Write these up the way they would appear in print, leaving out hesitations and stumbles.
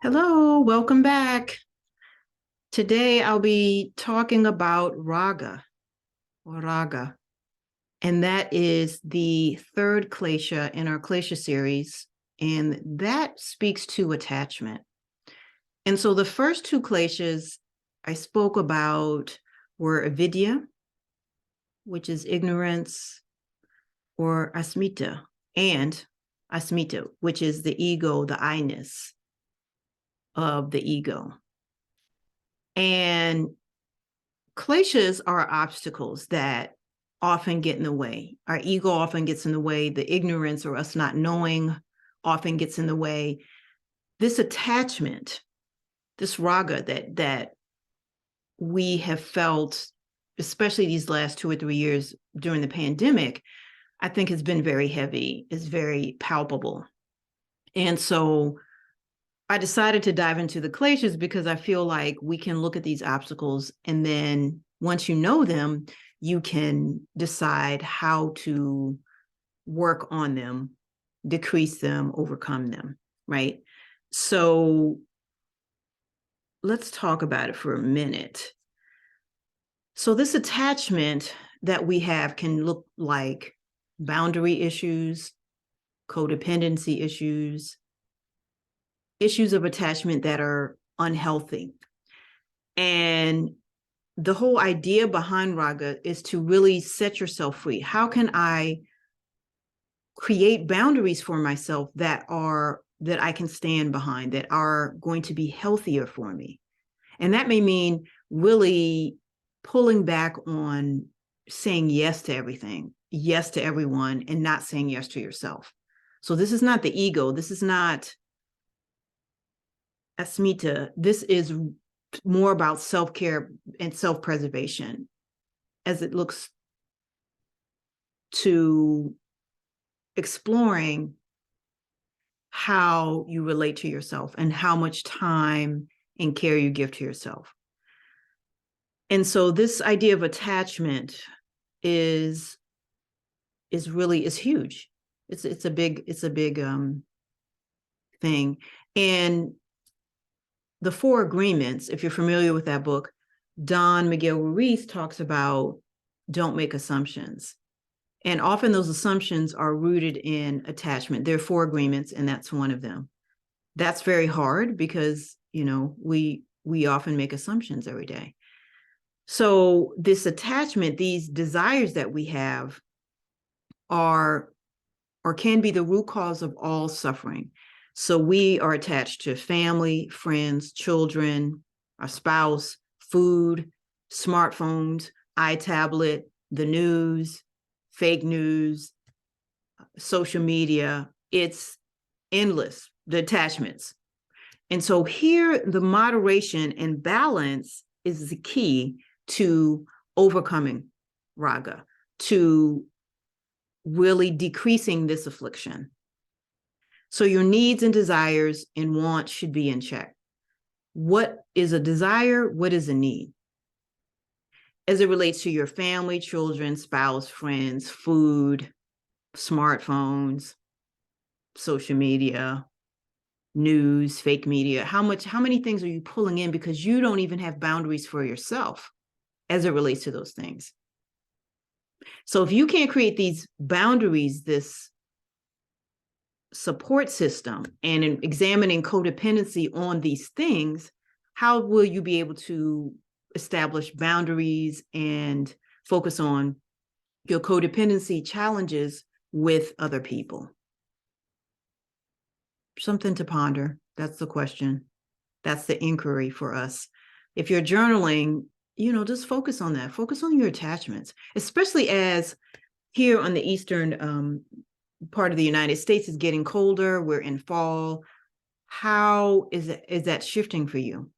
Hello, welcome back. Today I'll be talking about Raga, and that is the third Klesha in our Klesha series, and that speaks to attachment. And so the first two Kleshas I spoke about were avidya, which is ignorance, or asmita, and asmita, which is the ego, the I-ness of the ego. And Kleshas are obstacles that often get in the way. Our ego often gets in the way. The ignorance or us not knowing often gets in the way. This attachment, this raga that we have felt, especially these last 2 or 3 years during the pandemic, I think has been very heavy, is very palpable. And so I decided to dive into the Kleshas because I feel like we can look at these obstacles, and then once you know them, you can decide how to work on them, decrease them, overcome them, right? So let's talk about it for a minute. So this attachment that we have can look like boundary issues, codependency issues, issues of attachment that are unhealthy. And the whole idea behind Raga is to really set yourself free. How can I create boundaries for myself that I can stand behind, that are going to be healthier for me? And that may mean really pulling back on saying yes to everything, yes to everyone, and not saying yes to yourself. So this is not the ego. This is not asmita. This is more about self-care and self-preservation as it looks to exploring how you relate to yourself and how much time and care you give to yourself. And so this idea of attachment is huge. It's a big thing. And the Four Agreements, if you're familiar with that book, Don Miguel Ruiz talks about don't make assumptions. And often those assumptions are rooted in attachment. There are four agreements, and that's one of them. That's very hard because, we often make assumptions every day. So this attachment, these desires that we have are or can be the root cause of all suffering. So we are attached to family, friends, children, our spouse, food, smartphones, iTablet, the news, fake news, social media. It's endless, the attachments. And so here, the moderation and balance is the key to overcoming raga, to really decreasing this affliction. So your needs and desires and wants should be in check. What is a desire? What is a need? As it relates to your family, children, spouse, friends, food, smartphones, social media, news, fake media, how many things are you pulling in because you don't even have boundaries for yourself as it relates to those things? So if you can't create these boundaries, this support system, and in examining codependency on these things, how will you be able to establish boundaries and focus on your codependency challenges with other people? Something to ponder. That's the question. That's the inquiry for us. If you're journaling, just focus on that. Focus on your attachments, especially as here on the eastern part of the United States is getting colder. We're in fall. How is that shifting for you?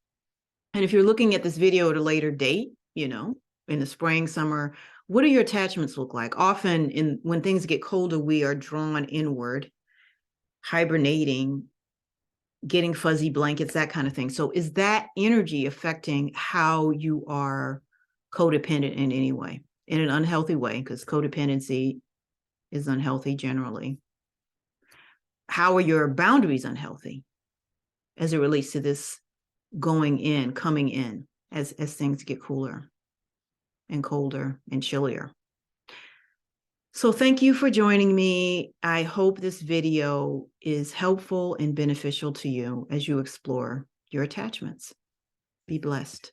And if you're looking at this video at a later date, in the spring, summer, what do your attachments look like? Often when things get colder, we are drawn inward, hibernating, getting fuzzy blankets, that kind of thing. So is that energy affecting how you are codependent in any way, in an unhealthy way? Because codependency is unhealthy generally. How are your boundaries unhealthy? as it relates to this going in, coming in, as things get cooler and colder and chillier. So thank you for joining me. I hope this video is helpful and beneficial to you as you explore your attachments. Be blessed.